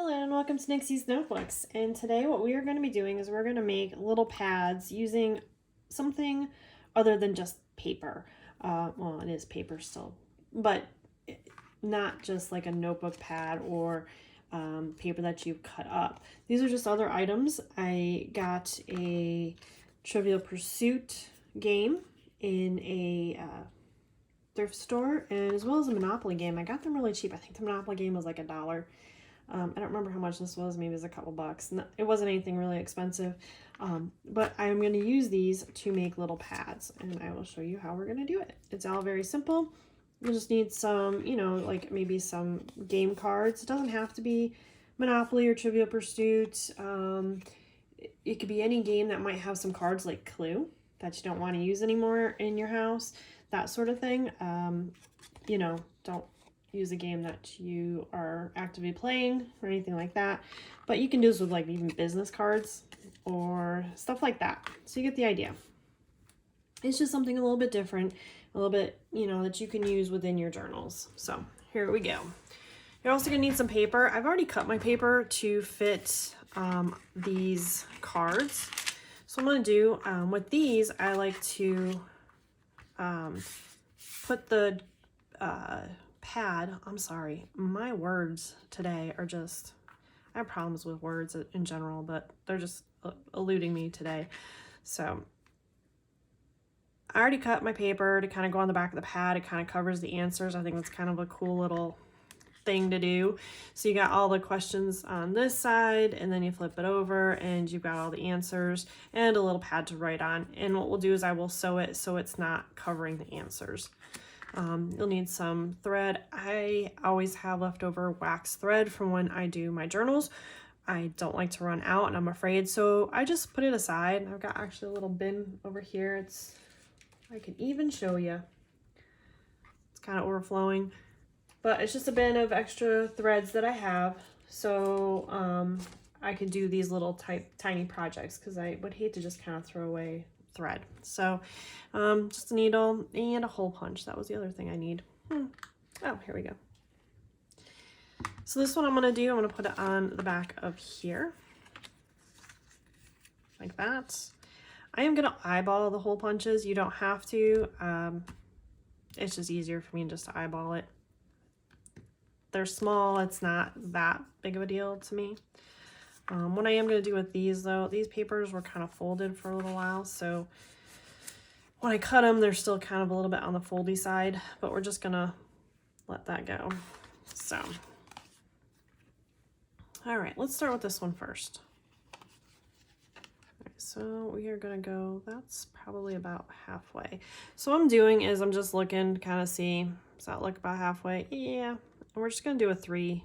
Hello and welcome to Nixies Notebooks. And today what we are going to be doing is we're going to make little pads using something other than just paper. Well, it is paper still, but not just like a notebook pad or paper that you've cut up. These are just other items. I got a Trivial Pursuit game in a thrift store, and as well as a Monopoly game. I got them really cheap. I think the Monopoly game was like $1. I don't remember how much this was. Maybe it was a couple bucks. It wasn't anything really expensive. But I'm going to use these to make little pads, and I will show you how we're going to do it. It's all very simple. You'll just need some, like maybe some game cards. It doesn't have to be Monopoly or Trivial Pursuit. It could be any game that might have some cards like Clue that you don't want to use anymore in your house, that sort of thing. Don't use a game that you are actively playing or anything like that. But you can do this with like even business cards or stuff like that. So you get the idea. It's just something a little bit different, a little bit, that you can use within your journals. So here we go. You're also gonna need some paper. I've already cut my paper to fit these cards. So I'm gonna do, with these, I like to put the pad, I'm sorry, my words today are just, I have problems with words in general, but they're just eluding me today. So I already cut my paper to kind of go on the back of the pad. It kind of covers the answers. I think that's kind of a cool little thing to do. So you got all the questions on this side, and then you flip it over and you've got all the answers and a little pad to write on. And what we'll do is I will sew it so it's not covering the answers. You'll need some thread. I always have leftover wax thread from when I do my journals. I don't like to run out, and I'm afraid, so I just put it aside. I've got actually a little bin over here. I can even show you. It's kind of overflowing, but it's just a bin of extra threads that I have, so I can do these little tiny projects, because I would hate to just kind of throw away thread. So just a needle and a hole punch. That was the other thing I need. Oh, here we go. So this one I'm going to do, I'm going to put it on the back of here like that. I am going to eyeball the hole punches. You don't have to. It's just easier for me just to eyeball it. They're small. It's not that big of a deal to me. What I am going to do with these, though, these papers were kind of folded for a little while, so when I cut them, they're still kind of a little bit on the foldy side, but we're just going to let that go. So, all right, let's start with this one first. All right, so we are going to go, that's probably about halfway. So what I'm doing is I'm just looking to kind of see, does that look about halfway? Yeah, and we're just going to do a three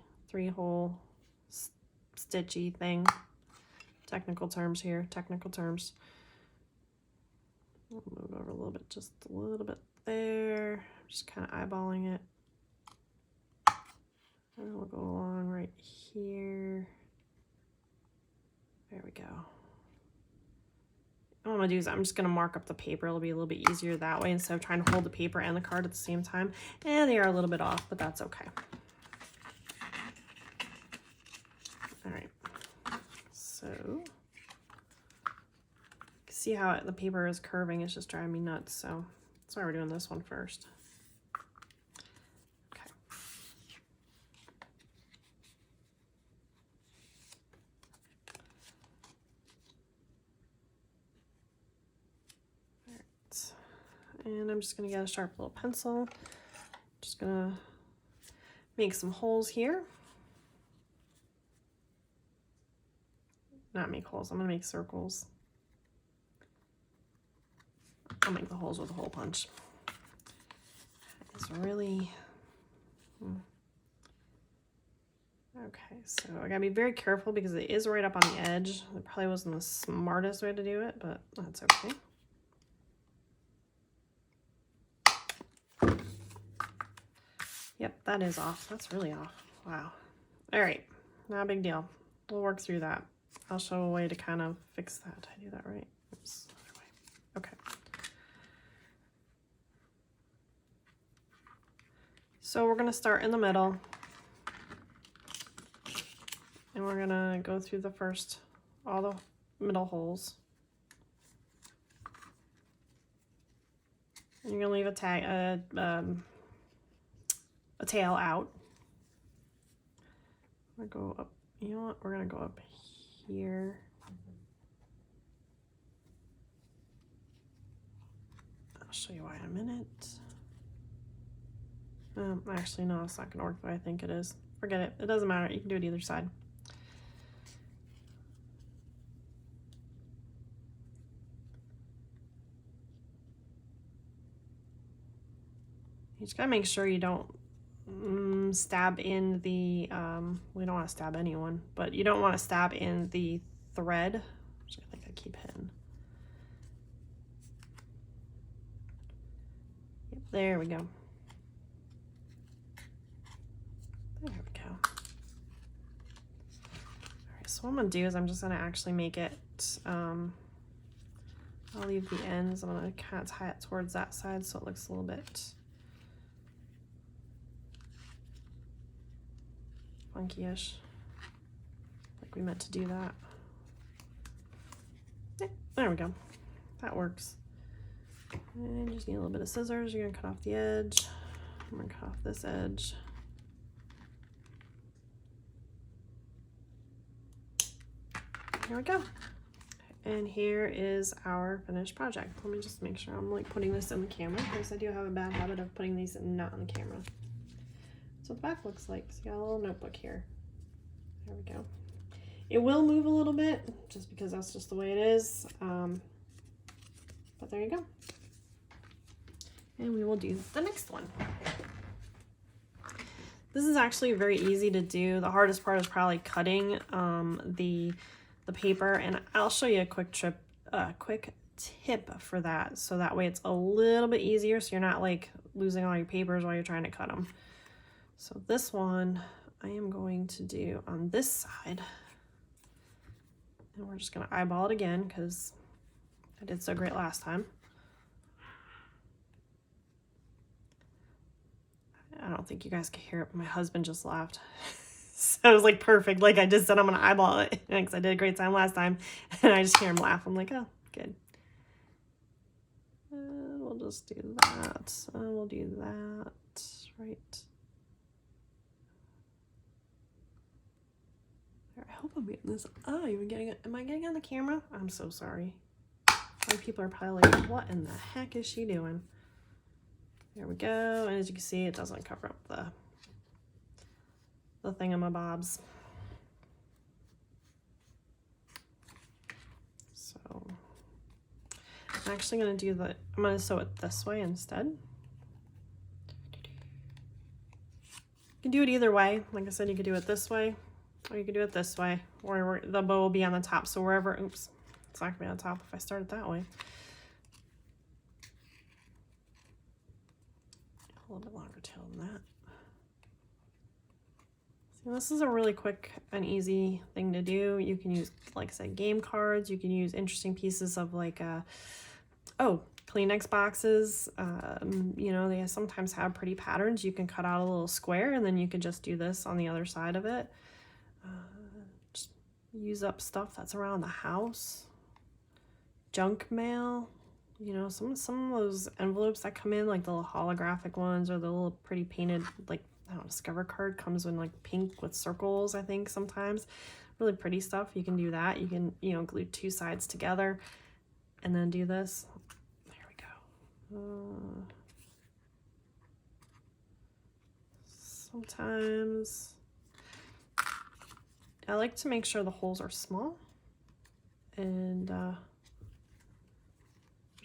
hole stitchy thing. Technical terms here, technical terms. We'll move over a little bit, just a little bit there. Just kind of eyeballing it. And we'll go along right here. There we go. What I'm gonna do is I'm just gonna mark up the paper. It'll be a little bit easier that way instead of trying to hold the paper and the card at the same time. And they are a little bit off, but that's okay. All right. So, see how the paper is curving, it's just driving me nuts, so that's why we're doing this one first. Okay. All right. And I'm just gonna get a sharp little pencil. Just gonna make some holes here. Not make holes, I'm gonna make circles. I'll make the holes with a hole punch. It's really, okay, so I gotta be very careful because it is right up on the edge. It probably wasn't the smartest way to do it, but that's okay. Yep, that is off. That's really off. Wow. All right, not a big deal. We'll work through that. I'll show a way to kind of fix that. Did I do that right? Oops, other way. Okay. So we're going to start in the middle. And we're gonna go through all the middle holes. And you're gonna leave a tail out. We're gonna go up, you know what, we're gonna go up here. I'll show you why in a minute. Actually, no, it's not gonna work the way I think it is. Forget it, it doesn't matter, you can do it either side. You just gotta make sure you don't stab in the, we don't want to stab anyone, but you don't want to stab in the thread, which I think I keep hitting. Yep, there we go. There we go. Alright, so what I'm going to do is I'm just going to actually make it, I'll leave the ends, I'm going to kind of tie it towards that side so it looks a little bit funky-ish, like we meant to do that. Yeah, there we go. That works. And you just need a little bit of scissors. You're gonna cut off the edge. I'm gonna cut off this edge. Here we go. And here is our finished project. Let me just make sure I'm like putting this in the camera, because I do have a bad habit of putting these not on the camera. That's what the back looks like. So you got a little notebook here. There we go. It will move a little bit just because that's just the way it is. But there you go. And we will do the next one. This is actually very easy to do. The hardest part is probably cutting the paper, and I'll show you a quick tip for that, so that way it's a little bit easier, so you're not like losing all your papers while you're trying to cut them. So this one I am going to do on this side, and we're just going to eyeball it again because I did so great last time. I don't think you guys can hear it, but my husband just laughed. So it was like perfect. Like I just said, I'm going to eyeball it because I did a great time last time, and I just hear him laugh. I'm like, oh, good. We'll just do that. We'll do that right. I hope I'm getting this. Oh, you're getting it. Am I getting on the camera? I'm so sorry. Other people are probably like, what in the heck is she doing? There we go. And as you can see, it doesn't cover up the thingamabobs. So I'm actually going to do I'm going to sew it this way instead. You can do it either way. Like I said, you could do it this way, or you could do it this way, or the bow will be on the top. So wherever, oops, it's not gonna be on the top if I start it that way. A little bit longer tail than that. So this is a really quick and easy thing to do. You can use, like I said, game cards. You can use interesting pieces of like, Kleenex boxes. You know, they sometimes have pretty patterns. You can cut out a little square, and then you could just do this on the other side of it. Just use up stuff that's around the house. Junk mail. You know, some of those envelopes that come in, like the little holographic ones, or the little pretty painted, like, I don't know, Discover card comes in like pink with circles, I think, sometimes. Really pretty stuff. You can do that. You can, you know, glue two sides together and then do this. There we go. Sometimes I like to make sure the holes are small, and there's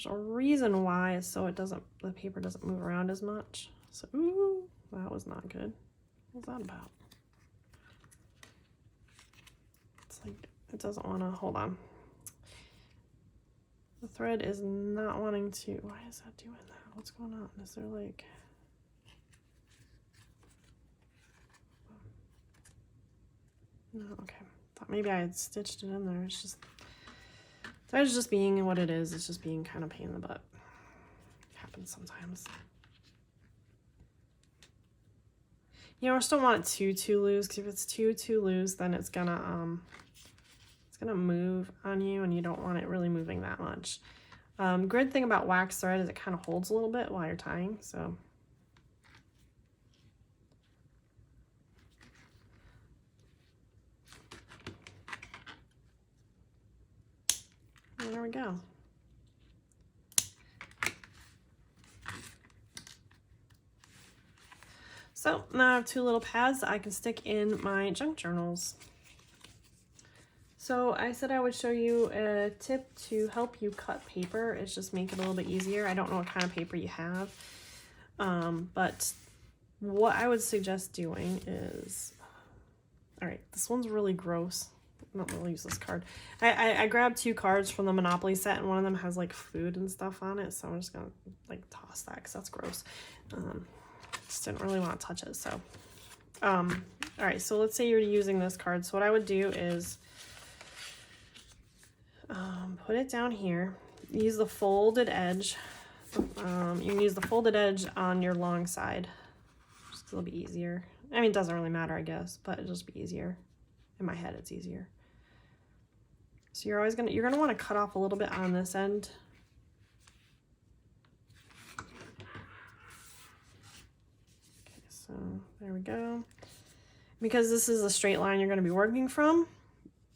a reason why, so the paper doesn't move around as much. So, ooh, that was not good. What's that about? It's like, it doesn't want to, hold on. The thread is not wanting to, why is that doing that? What's going on? Is there like, no, okay. Thought maybe I had stitched it in there. It's just, thread is just being what it is. It's just being kind of pain in the butt. It happens sometimes. You just don't want it too loose, because if it's too loose, then it's gonna move on you, and you don't want it really moving that much. Good thing about wax thread is it kind of holds a little bit while you're tying, so. And there we go. So now I have 2 little pads that I can stick in my junk journals. So I said I would show you a tip to help you cut paper. It's just make it a little bit easier. I don't know what kind of paper you have, but what I would suggest doing is, all right, this one's really gross. I'm not gonna use this card. I grabbed 2 cards from the Monopoly set, and one of them has like food and stuff on it, so I'm just gonna like toss that because that's gross. Just didn't really want to touch it, so all right, so let's say you're using this card. So what I would do is put it down here, use the folded edge. You can use the folded edge on your long side, just a little bit easier. I mean, it doesn't really matter, I guess, but it'll just be easier. In my head, it's easier. So you're gonna want to cut off a little bit on this end. Okay, so there we go. Because this is a straight line you're going to be working from,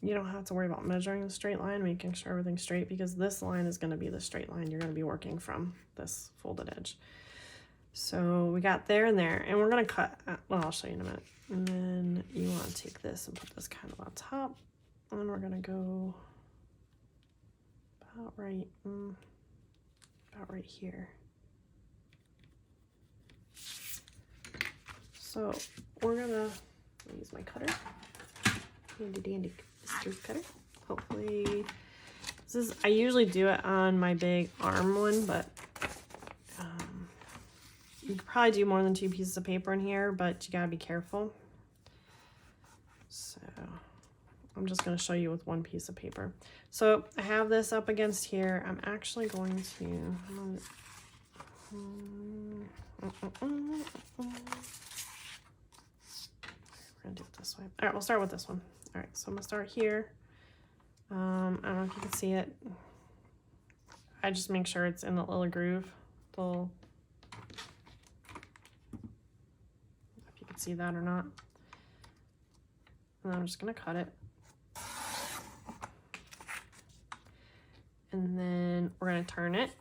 you don't have to worry about measuring the straight line, making sure everything's straight, because this line is going to be the straight line you're going to be working from, this folded edge. So we got there and there, and we're going to cut, well, I'll show you in a minute. And then you want to take this and put this kind of on top, and then we're going to go about right here. So we're going to use my cutter, handy dandy screw cutter. Hopefully, I usually do it on my big arm one, but you could probably do more than 2 pieces of paper in here, but you gotta be careful. So I'm just gonna show you with 1 piece of paper. So I have this up against here. I'm actually going to, we're gonna do it this way. All right, we'll start with this one. All right, so I'm gonna start here. I don't know if you can see it. I just make sure it's in the little groove. If you can see that or not. And I'm just gonna cut it. And then we're gonna turn it.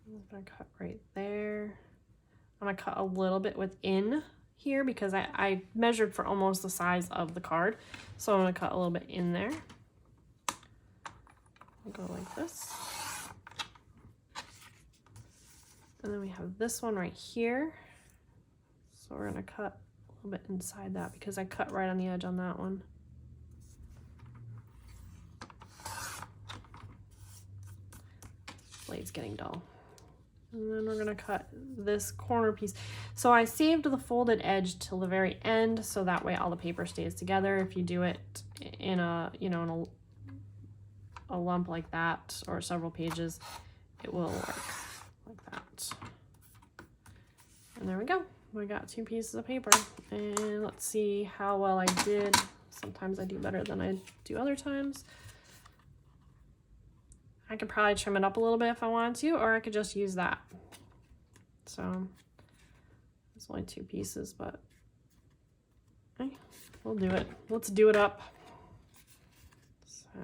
I'm gonna cut right there. I'm gonna cut a little bit within here because I measured for almost the size of the card. So I'm gonna cut a little bit in there. I'll go like this. And then we have this one right here. So we're gonna cut a little bit inside that because I cut right on the edge on that one. Blade's getting dull. And then we're gonna cut this corner piece. So I saved the folded edge till the very end, so that way all the paper stays together. If you do it in a, you know, in a lump like that, or several pages, it will work like that. And there we go. We got 2 pieces of paper. And let's see how well I did. Sometimes I do better than I do other times. I could probably trim it up a little bit if I wanted to, or I could just use that. So it's only 2 pieces, but okay, we'll do it. Let's do it up. So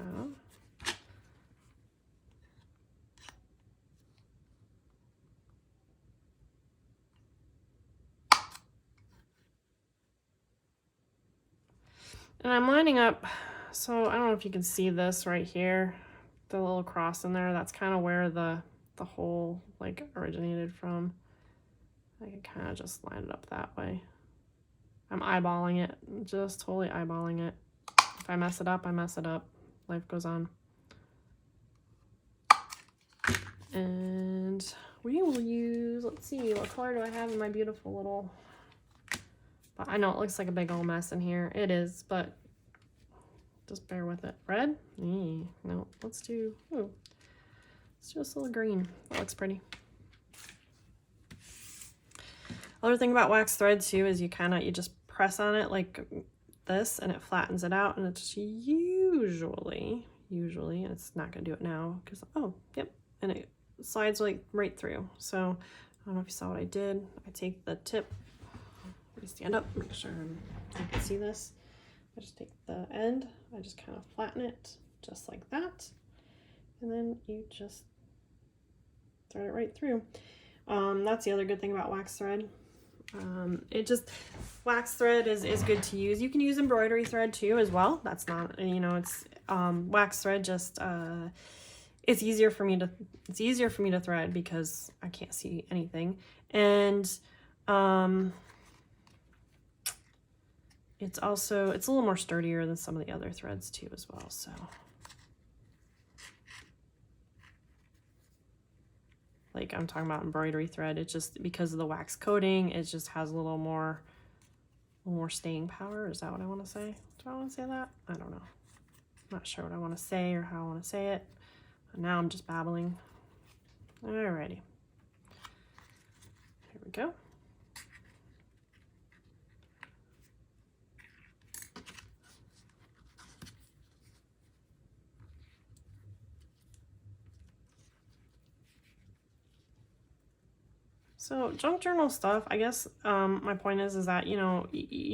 and I'm lining up, so I don't know if you can see this right here, the little cross in there. That's kind of where the hole like originated from. I can kind of just line it up that way. I'm eyeballing it, just totally eyeballing it. If I mess it up, I mess it up. Life goes on. And we will use, let's see, what color do I have in my beautiful little, I know it looks like a big old mess in here. It is, but just bear with it. Red? No, let's do this little green. That looks pretty. Other thing about wax thread too is you just press on it like this and it flattens it out, and it's usually, and it's not gonna do it now because, oh, yep, and it slides like right through. So I don't know if you saw what I did. I take the tip, let me stand up, make sure you can see this. I just take the end, I just kind of flatten it just like that, and then you just thread it right through. That's the other good thing about wax thread. Wax thread is good to use. You can use embroidery thread too as well. That's not, it's wax thread, just it's easier for me to thread because I can't see anything, and it's a little more sturdier than some of the other threads too as well. So like I'm talking about embroidery thread, it's just because of the wax coating, it just has a little more staying power. Is that what I want to say? Do I want to say that? I don't know. I'm not sure what I want to say or how I want to say it. But now I'm just babbling. Alrighty. Here we go. So junk journal stuff, I guess my point is that, you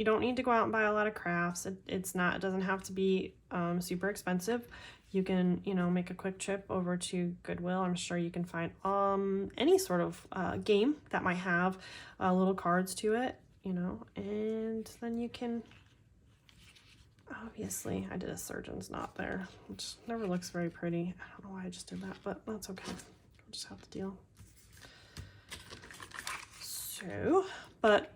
don't need to go out and buy a lot of crafts. It doesn't have to be super expensive. You can, make a quick trip over to Goodwill. I'm sure you can find any sort of game that might have little cards to it, and then you can, obviously, I did a surgeon's knot there, which never looks very pretty. I don't know why I just did that, but that's okay. I'll just have to deal. So, but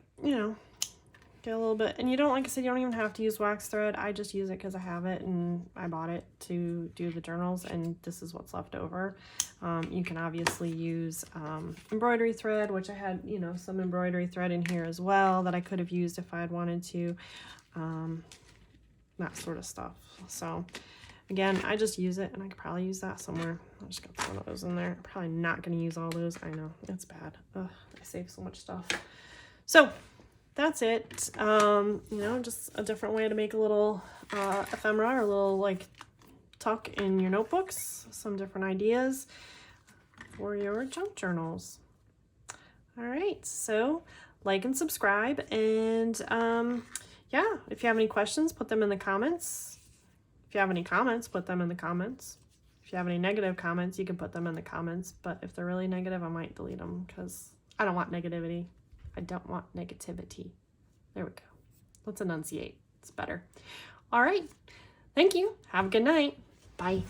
get a little bit, and like I said, you don't even have to use wax thread. I just use it because I have it and I bought it to do the journals, and this is what's left over. You can obviously use embroidery thread, which I had some embroidery thread in here as well that I could have used if I had wanted to, that sort of stuff. So again, I just use it, and I could probably use that somewhere. I just got one of those in there. I'm probably not going to use all those. I know, it's bad. Ugh, I save so much stuff. So that's it. Just a different way to make a little ephemera, or a little like tuck in your notebooks. Some different ideas for your junk journals. All right, so like and subscribe, and yeah, if you have any questions, put them in the comments. If you have any comments, put them in the comments. If you have any negative comments, you can put them in the comments. But if they're really negative, I might delete them because I don't want negativity. I don't want negativity. There we go. Let's enunciate. It's better. All right. Thank you. Have a good night. Bye.